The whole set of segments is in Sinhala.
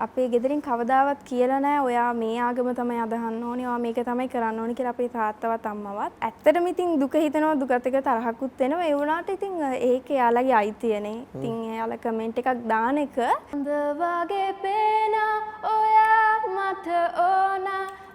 අපේ ගෙදරින් කවදාවත් කියලා නැහැ ඔයා මේ ආගම තමයි අදහන්න ඕනේ. ඔයා මේක තමයි කරන්න ඕනේ කියලා අපේ තාත්තවත් අම්මවත්. ඇත්තටම ඉතින් දුක හිතෙනවා දුකත් එක තරහකුත් වෙනවා. ඒ වුණාට ඉතින් ඒක එයාලගේ අයිතියනේ. ඉතින් එයාලා කමෙන්ට් එකක් දාන එක හොඳ වගේ පේන ඔයා මට ඕන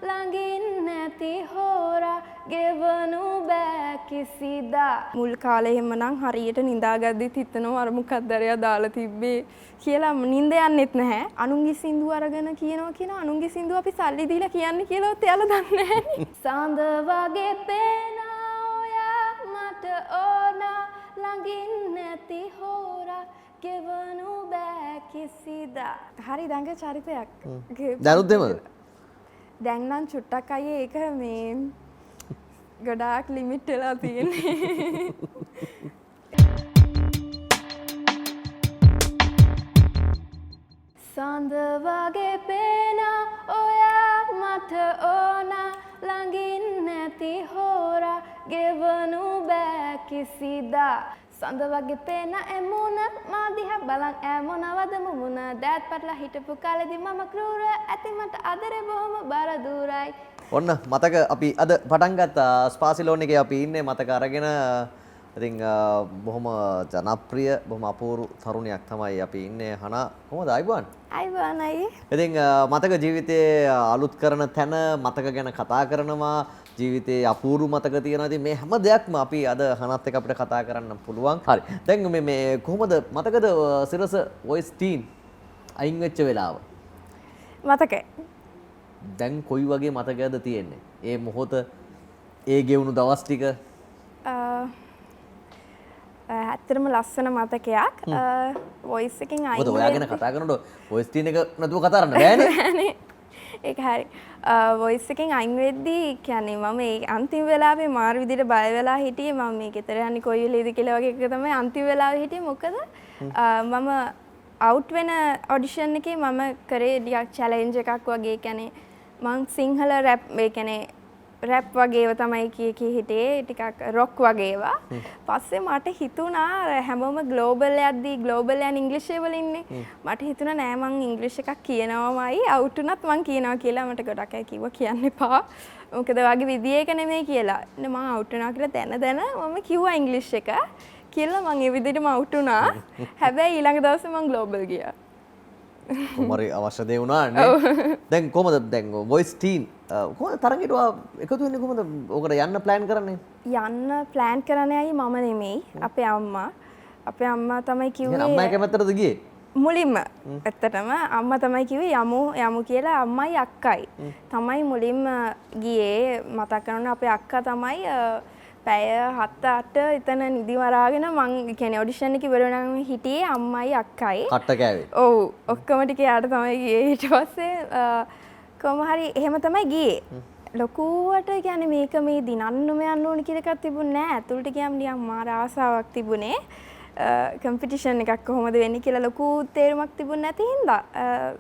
ළඟින් නැති හොරා ගෙවනු බෑ කිසිදා. මුල් කාලේ එහෙමනම් හරියට නිදාගද්දිත් හිතනවා අර මොකක්ද අරයා දාලා තිබ්බේ කියලා නිින්ද යන්නෙත් නැහැ. අනුන්ගේ සින්දුව අරගෙන කියනවා අනුන්ගේ සින්දුව අපි සල්ලි දීලා කියන්නේ කියලාත් එයාලා දන්නේ නැහැ. සඳ වගේ පේන ඔයා මට ඕන ළඟින් නැති හොරා ගෙවනු බෑ කිසිදා. හරි දඟ චරිතයක්. දැනුත් දෙමද? දැන් නම් චුට්ටක් අයියේ ඒක මේ ගොඩාක් ලිමිට් වෙලා තියෙන්නේ. සඳ වගේ පේන ඔයා මට ඕන ළඟින් නැති හොරා ගෙවනු බෑ කිසිදා. සඳ වගේ පේන එමුණ මා දිහා බලන් ඈමොනවද මුමුණ දෑත් පටලා හිටපු කාලෙදි මම ක්‍රූර ඇති මට අදරේ බොහොම බර දුරයි. ඔන්න මතක අපි අද පටන් ගත්ත ස්පාසිලෝන් එකේ අපි ඉන්නේ මතක අරගෙන ඉතින් බොහොම ජනප්‍රිය බොහොම අපූර්ව තරුණියක් තමයි අපි ඉන්නේ හනා කොහොමද අයිබෝන් අයිබෝන් ඉතින් මතක ජීවිතයේ අලුත් කරන තැන මතක ගැන කතා කරනවා ජීවිතයේ අපූර්ව මතක තියෙනවා ඉතින් මේ හැම දෙයක්ම අපි අද හනත් එක්ක අපිට කතා කරන්න පුළුවන් හරි දැන් මේ කොහොමද මතකද සිරස වොයිස් ටීන් අයින් වෙච්ච වෙලාව මතකයි දැන් කොයි වගේ මතකයක්ද තියෙන්නේ ඒ මොහොත ඒ ගෙවුණු දවස් ටික ඇත්තටම ලස්සන මතකයක් වොයිස් එකකින් අයින් මොකද ඔයා ගැන කතා කරනකොට වොයිස් ටීන් එක නැතුව කතා කරන්න බෑනේ ඒක හරි වොයිස් එකෙන් අයින් වෙද්දී කියන්නේ මම ඒ අන්තිම වෙලාවේ මාර විදිහට බය වෙලා හිටියේ මම මේ ගෙදර යන්නේ කොයි වෙලේද කියලා වගේ එක තමයි අන්තිම වෙලාවේ හිටියේ මොකද මම අවුට් වෙන ඔඩිෂන් එකේ මම කරේ ටිකක් චැලෙන්ජ් එකක් වගේ කියන්නේ මං සිංහල රැප් ඒ කියන්නේ රැප් වගේ ඒවා තමයි කී හිටියේ ටිකක් රොක් වගේ ඒවා. පස්සේ මට හිතුණා හැමෝම ග්ලෝබල් යද්දී ග්ලෝබල් යන ඉංග්‍රීසි වල ඉන්නේ. මට හිතුණා නෑ මං ඉංග්‍රීසි එකක් කියනවාමයි අවුට් උනත් මං කියනවා කියලා මට ගොඩක් අය කිව්වා කියන්න එපා. මොකද වගේ විදිය එක නෙමෙයි කියලා. මං අවුට් වෙනවා කියලා දැන මම කිව්වා ඉංග්‍රීසි එක. කියලා මං ඒ විදිහටම අවුට් වුණා. හැබැයි ඊළඟ දවසේ මං ග්ලෝබල් ගියා. කොහොමරි අවශ්‍ය දේ වුණා නේ. දැන් කොහමද දැන් වොයිස් ටීන් කොහොමද තරගෙට එකතු වෙන්නේ කොහමද ඔකට යන්න ප්ලෑන් කරන්නේ? යන්න ප්ලෑන් කරන්නේ අය මම නෙමෙයි අපේ අම්මා. අපේ අම්මා තමයි කිව්වේ අම්මා කැමැත්තටද ගියේ? මුලින්ම ඇත්තටම අම්මා තමයි කිව්වේ යමු කියලා අම්මයි අක්කයි. තමයි මුලින්ම ගියේ මතක් කරනවා අපේ අක්කා තමයි පැය 7-8 එතන නිදි වරාගෙන මං කියන්නේ ඔඩිෂන් එක ඉවර වෙනකම් හිටියේ අම්මයි අක්කයි. කට්ට කෑවේ. ඔව් ඔක්කොම ටික යාට තමයි ගියේ ඊට පස්සේ කොහොම හරි එහෙම තමයි ගියේ. ලොකුවට කියන්නේ මේක මේ දිනන්නම යන්න ඕන කියලා එකක් තිබුණේ නැහැ. ඇතුළට ගියාම නිකන් මාර ආසාවක් තිබුණේ. කම්පිටිෂන් එකක් කොහොමද වෙන්නේ කියලා ලොකු තේරුමක් තිබුණ නැති හින්දා.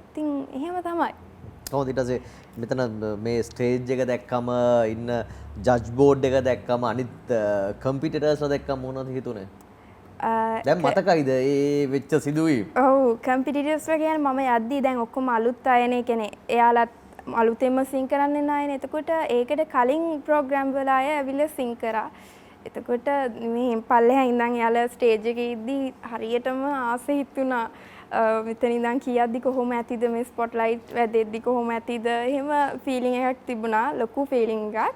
ඉතින් එහෙම තමයි. කොහොමද ඊට පස්සේ මෙතන මේ ස්ටේජ් එක දැක්කම ඉන්න ජජ් බෝඩ් එක දැක්කම අනිත් කම්පිටිටර්ස්ලා දැක්කම මොනවද හිතුනේ? දැන් මතකයිද ඒ වෙච්ච සිදුවීම්? ඔව් කම්පිටිටර්ස්ලා කියන්නේ මම යද්දී දැන් ඔක්කොම අලුත් අයනේ කියන්නේ එයාලත් අලුතෙන්ම සිං කරන්නේ නැයනේ. එතකොට ඒකට කලින් ප්‍රෝග්‍රෑම් වල අය ඇවිල්ලා සිං කරා. එතකොට මේ පල්ලෙහා ඉඳන් එයාලා ස්ටේජ් එකේ ඉද්දී හරියටම ආසෙ හිතුණා. මෙතන ඉඳන් කියද්දි කොහොම ඇතිද මේ ස්පොට්ලයිට් වැදෙද්දි කොහොම ඇතිද එහෙම ෆීලිං එකක් තිබුණා ලොකු ෆීලිං එකක්.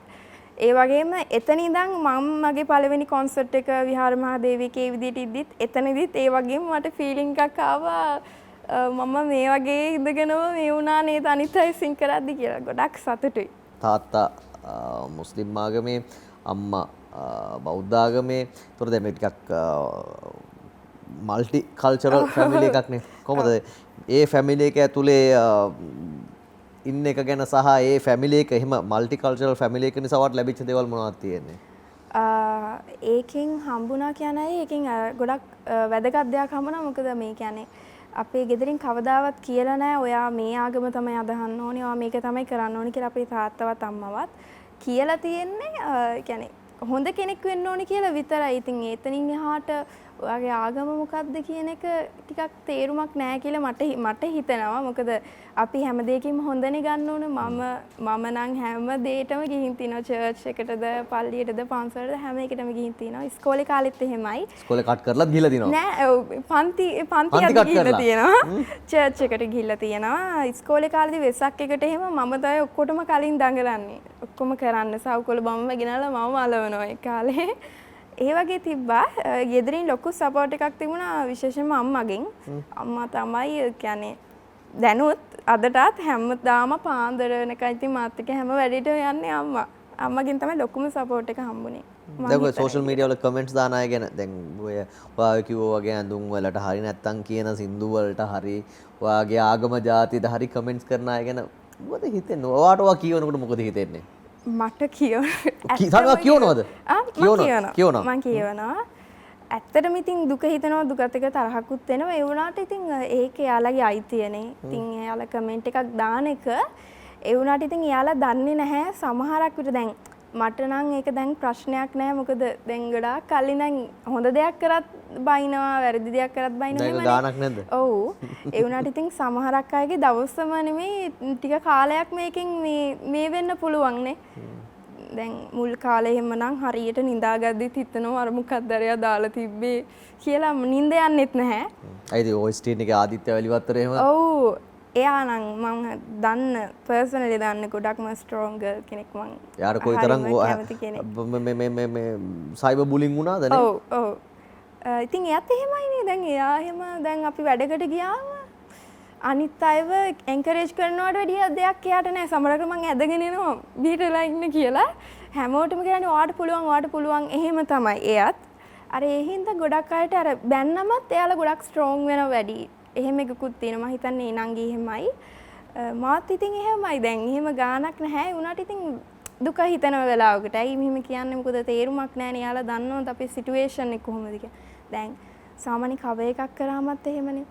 ඒ වගේම එතන ඉඳන් මම මගේ පළවෙනි කොන්සර්ට් එක විහාර මහදේවිකේ විදිහට ඉද්දිත් එතනදිත් ඒ වගේම මට ෆීලිං එකක් ආවා මම මේ වගේ ඉඳගෙනම මේ වුණා නේද අනිත් අය සිං කරද්දි කියලා ගොඩක් සතුටුයි. තාත්තා මුස්ලිම් ආගමේ අම්මා බෞද්ධ ආගමේ ඒතර දැන් මේ ටිකක් මල්ටි කල්චරල් ෆැමිලි එකක් නේ කොහොමද ඒ ෆැමිලි එක ඇතුලේ ඉන්න එක ගැන සහ ඒ ෆැමිලි එක එහෙම මල්ටි කල්චරල් ෆැමිලි එක නිසා වට ලැබිච්ච දේවල් මොනවද තියෙන්නේ? ඒකෙන් හම්බුණා කියන්නේ ඒකෙන් ගොඩක් වැදගත් දෙයක් හම්බුණා මොකද මේ කියන්නේ අපේ ගෙදරින් කවදාවත් කියලා නැහැ ඔයා මේ ආගම තමයි අදහන්න ඕනේ ඔයා මේක තමයි කරන්න ඕනේ කියලා අපේ තාත්තවත් අම්මවත් කියලා තියෙන්නේ කියන්නේ හොඳ කෙනෙක් වෙන්න ඕනේ කියලා විතරයි. ඉතින් එතනින් එහාට ඔයාගේ ආගම මොකක්ද කියන එක ටිකක් තේරුමක් නැහැ කියලා මට හිතෙනවා. මොකද අපි හැම දෙයකින්ම හොඳනේ ගන්න ඕන. මම නම් හැම දෙයකටම ගිහින් තිනවා. චර්ච් එකටද, පල්ලියටද, පන්සලටද හැම එකටම ගිහින් තිනවා. ඉස්කෝලේ කාලෙත් එහෙමයි. ඉස්කෝලේ කට් කරලාත් ගිහලා තිනවා. නෑ පන්තියට ගිහිල්ලා තියෙනවා. චර්ච් එකට ගිහිල්ලා තියෙනවා. ඉස්කෝලේ කාලේදී වෙසක් එකට එහෙම මම තමයි ඔක්කොටම කලින් දඟලන්නේ. ඔක්කොම කරන්න සව්කොළ බම්ම ගෙනල්ලා මම අලවනවා ඒ කාලේ. ඒ වගේ තිබ්බා. ගෙදරින් ලොකු සපෝට් එකක් තිබුණා විශේෂයෙන්ම අම්මගෙන්. අම්මා තමයි කියන්නේ දැනුත් අදටත් හැමදාම පාන්දර වෙනකන් ඉතින් මාත් එක්ක හැම වැඩේට යන්නේ අම්මා. අම්මගෙන් තමයි ලොකුම සපෝට් එක හම්බුනේ. දැන් ඔය සෝෂල් මීඩියා වල කමෙන්ට්ස් දාන අය ගැන දැන් ඔය කිව්වා වගේ ඇඳුම් වලට හරි නැත්තම් කියන සින්දු වලට හරි ඔයාගේ ආගම ජාතියද හරි කමෙන්ට්ස් කරන අය ගැන මොකද හිතෙන්නේ? ඔයාට ඔයා කියනකොට මොකද හිතෙන්නේ? මට කියවනවා. කියවනවා. ඇත්තටම ඉතින් දුක හිතෙනවා දුකත් එක තරහකුත් එනවා. ඒ වුණාට ඉතින් ඒක එයාලගේ අයිතියනේ. ඉතින් එයාලා කමෙන්ට් එකක් දාන එක ඒ වුණාට ඉතින් එයාලා දන්නේ නැහැ සමහරක් විට දැන් මට නම් ඒක දැන් ප්‍රශ්නයක් නෑ. මොකද දැන් ගොඩාක් කලින් දැන් හොඳ දෙයක් කරත් බයිනවා, වැරදි දෙයක් කරත් බයිනවා නෙමෙයි. දැන් ගානක් නැද්ද? ඔව්. ඒ වුණාට ඉතින් සමහරක් අයගේ දවසම නෙමෙයි ටික කාලයක් මේකෙන් මේ වෙන්න පුළුවන් නේ. දැන් මුල් කාලේ එහෙම නම් හරියට නිදාගද්දිත් හිතනවා අර මොකක්ද අරයා දාලා තිබ්බේ කියලා නිින්ද යන්නෙත් නැහැ. අයිති ඔය ස්ටේන් එකේ ආදිත්‍ය වැලිවත්තර එහෙම. ඔව්. එයා නම් මම දන්න පර්සනලි දන්න ගොඩක්ම ස්ට්‍රෝං ගර්ල් කෙනෙක් මං. යාර කොයිතරම් මේ සයිබර් බුලින් වුණාද නේ? ඔව් ඔව්. ඉතින් එයාත් එහෙමයිනේ. දැන් එයා එහෙම දැන් අපි වැඩකට ගියාම අනිත් අයව එන්කරේජ් කරනවට වැඩිය දෙයක් එයාට නැහැ. සමහරවිට මං ඇදගෙන එනවා බීටලා ඉන්න කියලා. හැමෝටම කියන්නේ ඔයාට පුළුවන් එහෙම තමයි එයාත්. අර ඒ හින්දා ගොඩක් අයට අර බැන්නමත් එයාලා ගොඩක් ස්ට්‍රෝං වෙනවා වැඩි. එහෙම එකකුත් තියෙනවා. මම හිතන්නේ නංගි එහෙමයි. මාත් ඉතින් එහෙමයි. දැන් එහෙම ගානක් නැහැ. ඒ වුණාට ඉතින් දුක හිතන වෙලාවකට. ඇයි මෙහෙම කියන්නේ? මොකද තේරුමක් නැහැ නේ. යාලා දන්නවද අපේ සිටුේෂන් එක කොහොමද කියලා. දැන් සාමාන්‍ය කවර් එකක් කරාමත් එහෙමනේ.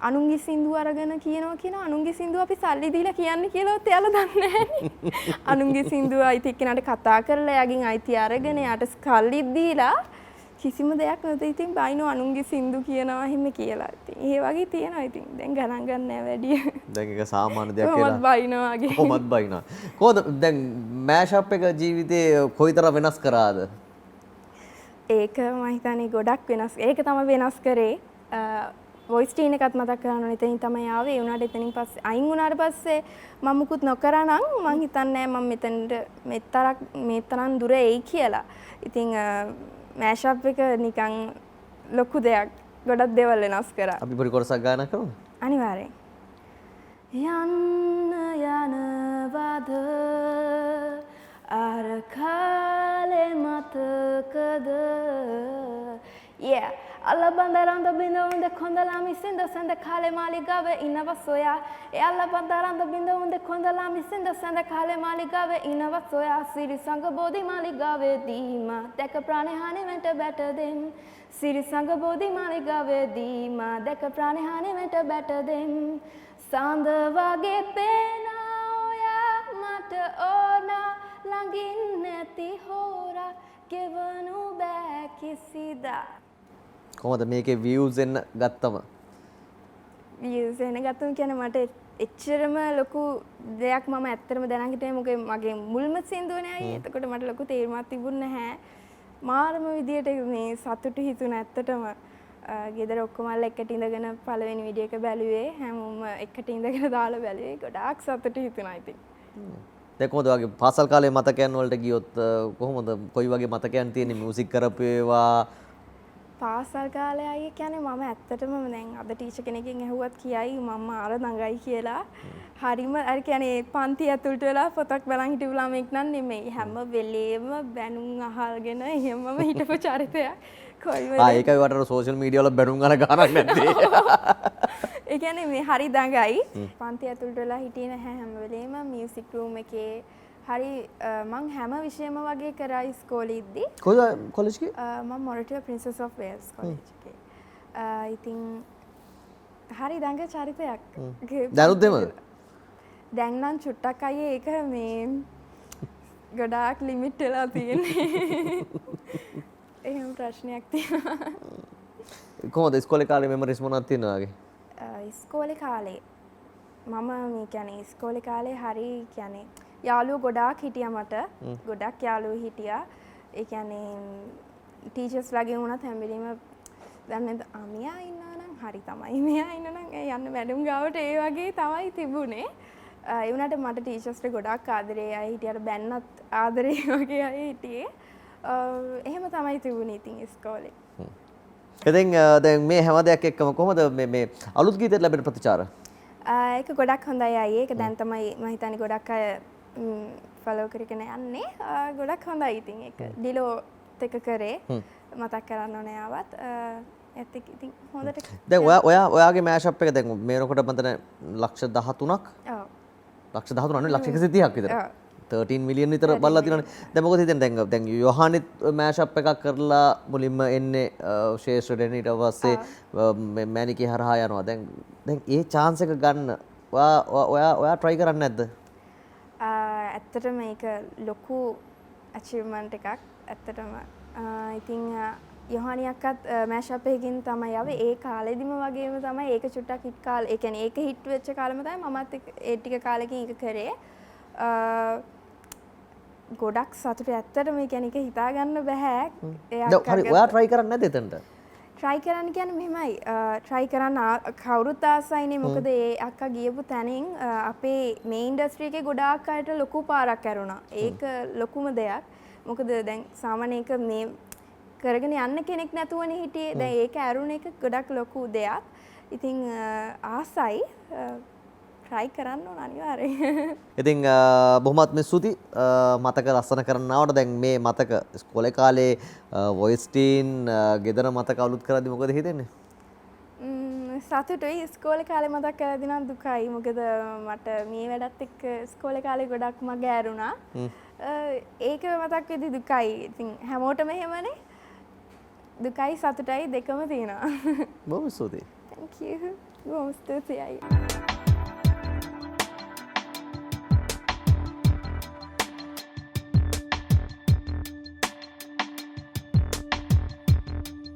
අනුන්ගේ සින්දුව අරගෙන කියනවා අනුන්ගේ සින්දුව අපි සල්ලි දීලා කියන්නේ කියලාත් එයාලා දන්නේ නැහැ. අනුන්ගේ සින්දුව අයිති එක්කනට කතා කරලා එයාගෙන් අයිති අරගෙන යාට සල්ලි දීලා කිසිම දෙයක් නැති ඉතින් බයිනෝ අනුන්ගේ සින්දු කියනවා එහෙම කියලා. ඉතින් ඒ වගේ තියෙනවා ඉතින්. දැන් ගණන් ගන්න නැහැ වැඩි. දැන් ඒක සාමාන්‍ය දෙයක් කියලා. කොහොමද බයිනවා වගේ. කොහොමද බයිනවා. කොහොමද දැන් මෑෂප් එක ජීවිතේ කොයිතරම් වෙනස් කරාද? ඒක මම හිතන්නේ ගොඩක් වෙනස්. ඒක තමයි වෙනස් කරේ. වොයිස් ටීන් එකත් මතක් කරන්න ඕනේ. එතනින් තමයි ආවේ. ඒ උනාට එතනින් පස්සේ අයින් වුණාට පස්සේ මම මුකුත් නොකරා නම් මම හිතන්නේ මම මෙතනට මේ තරම් දුර එයි කියලා. ඉතින් මෑෂප් එක නිකන් ලොකු දෙයක්. ගොඩක් දේවල් වෙනස් කරා. අපි පොඩි කොටසක් ගානක් කරමු. අනිවාර්යෙන්. යන්න යනවද අර කාලේ මතකද? Yeah. Alla bandaranda binda unde kondala misinda senda kale maligave inava soya. E alla bandaranda binda unde kondala misinda senda kale maligave inava soya. Siri sanga bodhi maligave dima. Deka prane hane venta better them. Siri sanga bodhi maligave dima. Deka prane hane venta better them. Sanda vage pena oya mata ona langin neti hora gevanu back kisida. කොහොමද මේකේ views එන්න ගත්තම? views එන්න ගත්තම කියන්නේ මට එච්චරම ලොකු දෙයක් මම ඇත්තටම දැනන් හිටියේ මොකද මගේ මුල්ම සින්දුවනේ අය. එතකොට මට ලොකු තේරුමක් තිබුණේ නැහැ. මාරම විදියට මේ සතුටු හිතුණා ඇත්තටම. ගෙදර ඔක්කොම එකට ඉඳගෙන පළවෙනි වීඩියෝ එක බැලුවේ. හැමෝම එකට ඉඳගෙන දාලා බැලුවේ. ගොඩාක් සතුටු හිතුණා ඉතින්. දැන් කොහොමද වගේ පාසල් කාලේ මතකයන් වලට ගියොත් කොහොමද කොයි වගේ මතකයන් තියෙන්නේ මියුසික් කරපු ඒවා? පාසල් කාලේ අය කියන්නේ මම ඇත්තටම දැන් අද ටීචර් කෙනෙක්ගෙන් ඇහුවත් කියයි මම අර දඟයි කියලා. හරිම අර කියන්නේ පන්ති ඇතුළට වෙලා පොතක් බලන් හිටපු ළමෙක් නන් නෙමෙයි. හැම වෙලේම බැනුම් අහගෙන එහෙමම හිටපු චරිතයක්. කොයි ඒකයි වට සෝෂල් මීඩියා වල බැනුම් අහන ගානක් නැත්තේ. ඒ කියන්නේ මේ හරි දඟයි. පන්ති ඇතුළට වෙලා හිටියේ නැහැ හැම වෙලේම මියුසික් රූම් එකේ. හරි මං හැම විෂයම වගේ කරා ඉස්කෝලේ ඉද්දි. කොහොමද කොලෙජ් එකේ? මම මොරටුව ප්‍රින්සස් ඔෆ් වේල්ස් කොලෙජ් එකේ. ඉතින් හරි දඟ චරිතයක්. දැනුත් දෙමද? දැන් නම් චුට්ටක් අයියේ ඒක මේ ගොඩාක් ලිමිට් වෙලා තියෙන්නේ. එහෙම ප්‍රශ්නයක් තියෙනවා. කොහොමද ඉස්කෝලේ කාලේ මෙමරිස් මොනවද තියෙනවද? ඉස්කෝලේ කාලේ මම මේ කියන්නේ ඉස්කෝලේ කාලේ හරි කියන්නේ යාළුවෝ ගොඩාක් හිටියා මට. ගොඩක් යාළුවෝ හිටියා. ඒ කියන්නේ ටීචර්ස් ලාගෙන් වුණත් හැම වෙලෙම දැන් නේද මෙයා ඉන්නවා නම් හරි තමයි. මෙයා ඉන්නවා නම් යන්න මැඩම් ගාවට ඒ වගේ තමයි තිබුණේ. ඒ වුණාට මට ටීචර්ස්ට ගොඩාක් ආදරේ අය හිටියට බැන්නත් ආදරේ වගේ අය හිටියේ. එහෙම තමයි තිබුණේ ඉතින් ඉස්කෝලේ. ඉතින් දැන් මේ හැම දෙයක් එක්කම කොහොමද මේ අලුත් ගීතයට ලැබෙන ප්‍රතිචාර? ඒක ගොඩක් හොඳයි අයියේ. ඒක දැන් තමයි මම හිතන්නේ ගොඩක් අය ෆලෝ කරගෙන යන්නේ. ගොඩක් හොඳයි ඉතින් ඒක. ඩිලෝත් එක කරේ මතක් කරන්න ඕනේ ආවත්. ඒත් ඉතින් හොඳට දැන් ඔයාගේ මෑෂප් එක දැන් මේනකොට මතන ලක්ෂ 13ක්. ඔව්. ලක්ෂ 13 නෙවෙයි ලක්ෂ 130ක් විතර. 13 මිලියන් විතර බලලා තියෙනවානේ. දැන් මොකද හිතන්නේ දැන් යොහානිත් මෑෂප් එකක් කරලා මුලින්ම එන්නේ ශේෂ්ත්‍රයෙන් ඊට පස්සේ මැනිකේ හරහා යනවා. දැන් ඒ chance එක ගන්න ඔයා try කරන්නේ නැද්ද? ඇත්තටම මේක ලොකු achievement එකක්. ඇත්තටම ඉතින් යොහානි අක්කත් මෑෂප් එකකින් තමයි ආවේ. ඒ කාලෙදිම වගේම තමයි ඒක චුට්ටක් හිට් කාලේ. ඒ කියන්නේ ඒක හිට් වෙච්ච කාලෙම තමයි මමත් ඒ ටික කාලෙකින් ඒක කරේ. ගොඩක් සතුට ඇත්තටම ඒ කියන්නේ ඒක හිතා ගන්න බෑ. හරි ඔයා try කරන්නේ නැද්ද එතනට? try කරන්න කියන්නේ මෙහෙමයි. try කරන්න කවුරුත් ආසයිනේ. මොකද ඒ අක්කා ගියපු තැනින් අපේ මේ ඉන්ඩස්ට්‍රි එකේ ගොඩාක් අයට ලොකු පාරක් ඇරුණා. ඒක ලොකුම දෙයක්. මොකද දැන් සාමාන්‍ය එක මේ කරගෙන යන්න කෙනෙක් නැතුවනේ හිටියේ. දැන් ඒක ඇරුණ එක ගොඩක් ලොකු දෙයක්. ඉතින් ආසයි try කරන්න ඕන අනිවාර්යෙන්. ඉතින් බොහොමත්ම ස්තුතියි මතක ලස්සන කරන්නවට. දැන් මේ මතක ඉස්කෝලේ කාලේ වොයිස් ටීන් ගෙදර මතක අලුත් කරද්දි මොකද හිතෙන්නේ? සතුටුයි. ඉස්කෝලේ කාලේ මතක් කරද්දී නම් දුකයි. මොකද මට මේ වැඩත් එක්ක ඉස්කෝලේ කාලේ ගොඩක් මග ඇරුණා. ඒක මතක් වෙද්දී දුකයි. ඉතින් හැමෝටම එහෙමනේ. දුකයි සතුටයි දෙකම තියෙනවා. බොහොම ස්තුතියි. Thank you. බොහොම ස්තුතියි.